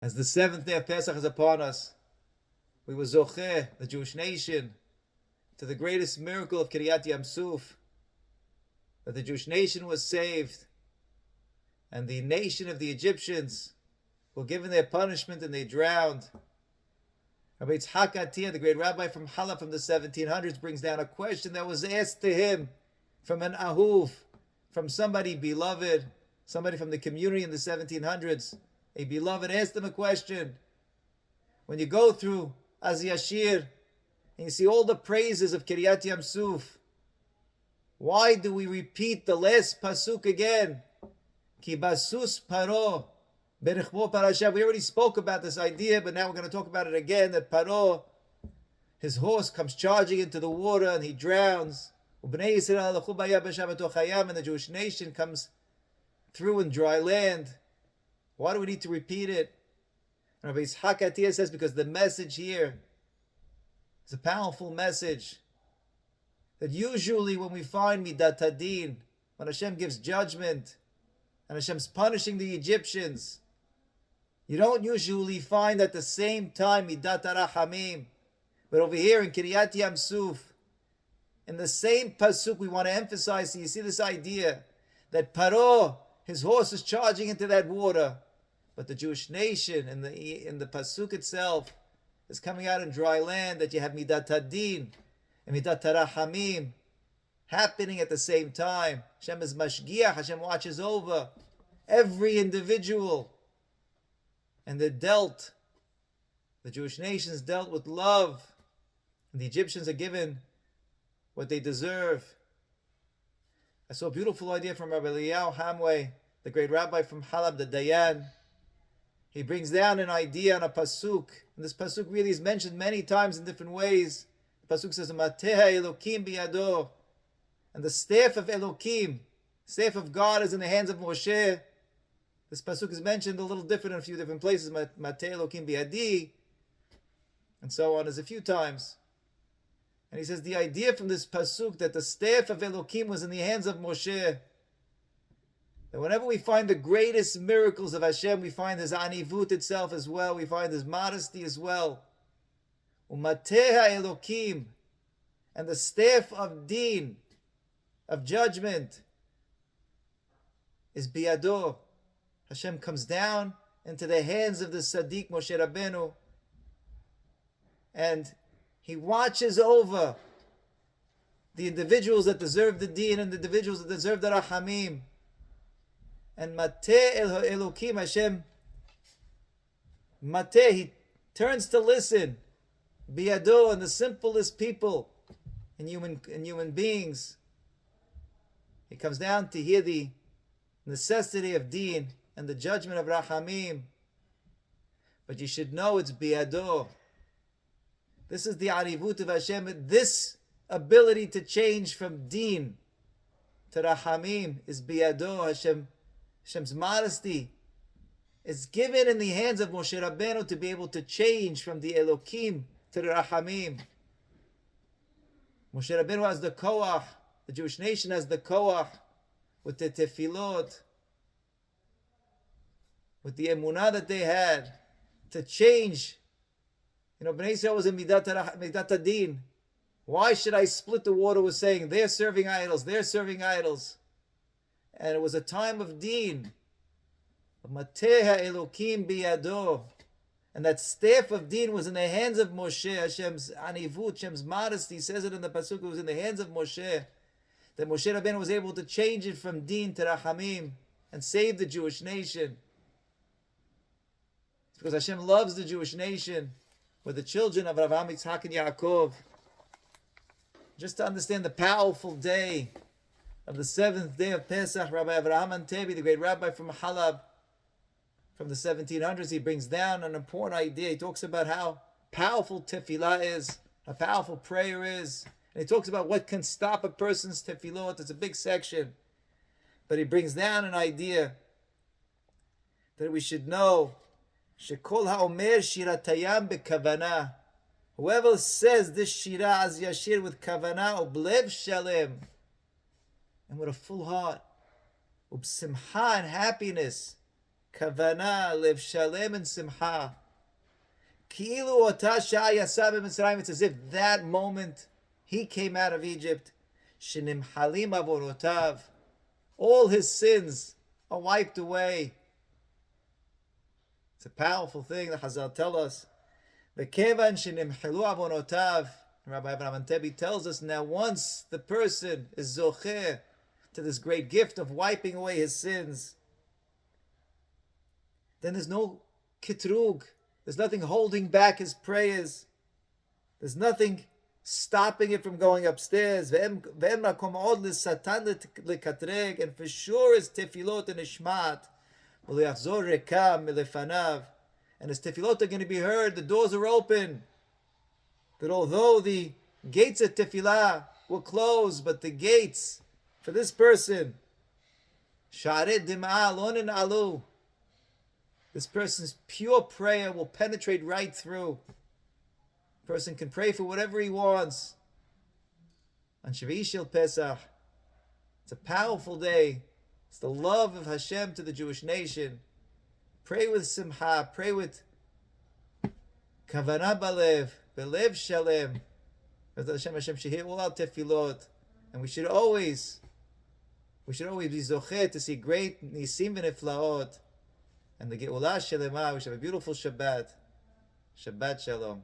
As the seventh day of Pesach is upon us, we were zocheh, the Jewish nation, to the greatest miracle of Kiryat Yam Suf, that the Jewish nation was saved, and the nation of the Egyptians were given their punishment and they drowned. Rabbi Attie, the great rabbi from Halab from the 1700s, brings down a question that was asked to him from an ahuv, from somebody beloved, somebody from the community in the 1700s. A beloved asked him a question. When you go through Az Yashir and you see all the praises of Kiryat Yam Suf, why do we repeat the last pasuk again? Ki basus paro berichmo parasha. We already spoke about this idea, but now we're going to talk about it again. That Paro, his horse comes charging into the water and he drowns. And the Jewish nation comes through in dry land. Why do we need to repeat it? And Rabbi Attie says because the message here is a powerful message. That usually when we find midat hadin, when Hashem gives judgment and Hashem's punishing the Egyptians, you don't usually find at the same time midat harachamim. But over here in Kiryat Yam Suf, in the same pasuk, we want to emphasize. So you see this idea that Paro, his horse is charging into that water, but the Jewish nation in the pasuk itself is coming out in dry land. That you have midat hadin and midat harachamim happening at the same time. Hashem is mashgiach. Hashem watches over every individual, and the Jewish nations dealt with love, and the Egyptians are given what they deserve. I saw a beautiful idea from Rabbi Eliyahu Hamaoui, the great rabbi from Halab, the Dayan. He brings down an idea on a pasuk, and this pasuk really is mentioned many times in different ways. The pasuk says, "Mateha Elokim biyado," and the staff of Elokim, staff of God, is in the hands of Moshe. This pasuk is mentioned a little different in a few different places. Mateha Elokim biyadi, and so on, is a few times. And he says the idea from this pasuk that the staff of Elokim was in the hands of Moshe. That whenever we find the greatest miracles of Hashem, we find His anivut itself as well. We find His modesty as well. Umateha Elokim, and the staff of Din, of judgment, is biyado. Hashem comes down into the hands of the Sadiq Moshe Rabbeinu, and He watches over the individuals that deserve the Din and the individuals that deserve the Rachamim. And Mateh Elokim, Hashem, Mateh, He turns to listen. Biyado, and the simplest people and human beings. He comes down to hear the necessity of Din and the judgment of Rachamim. But you should know it's Biyado. This is the Arivut of Hashem. This ability to change from Din to Rachamim is Biyado. Hashem's modesty is given in the hands of Moshe Rabbeinu to be able to change from the Elokim to the Rachamim. Moshe Rabbeinu has the koach, the Jewish nation has the koach, with the tefillot, with the emunah that they had, to change. Bnei Yisrael was in midat hadin. Why should I split the water? Was saying they're serving idols, and it was a time of Din. Mateha Elokim biyado, and that staff of Din was in the hands of Moshe. Hashem's anivut, Hashem's modesty, says it in the pasuk. It was in the hands of Moshe. That Moshe Rabbeinu was able to change it from Din to Rachamim and save the Jewish nation. It's because Hashem loves the Jewish nation. We're the children of Avraham, Yitzhak, and Yaakov. Just to understand the powerful day of the seventh day of Pesach, Rabbi Avraham Antebi, the great rabbi from Halab, from the 1700s, he brings down an important idea. He talks about how powerful tefillah is, how powerful prayer is. And he talks about what can stop a person's tefillot. It's a big section. But he brings down an idea that we should know, shekol ha'omer shiratayam bekavana. Whoever says this shira az yashir with kavana, ublev shalem, and with a full heart, ubsimcha, and happiness, kavana, lev shalem and simcha. Ki'ilu ota shaya sabim Mitzrayim. It's as if that moment he came out of Egypt. Shenimhalim avorotav. All his sins are wiped away. It's a powerful thing. The Chazal tell us. V'kevan shenimhalu avonotav. Rabbi Antebi tells us now once the person is zocher to this great gift of wiping away his sins, then there's no kitrug. There's nothing holding back his prayers. There's nothing stopping it from going upstairs. And for sure his tefillot and ishmat. And his tefillot are going to be heard. The doors are open. That although the gates of tefillah will close, but the gates for this person, this person's pure prayer will penetrate right through. A person can pray for whatever he wants. On Shvi'ishil Pesach, it's a powerful day. It's the love of Hashem to the Jewish nation. Pray with simcha, pray with kavanah balev, belev shalem. Hashem should hear all our tefillot, and we should always be zocher to see great nisim v'neflaot, and the Refuah Shelemah. We should have a beautiful Shabbat. Shabbat Shalom.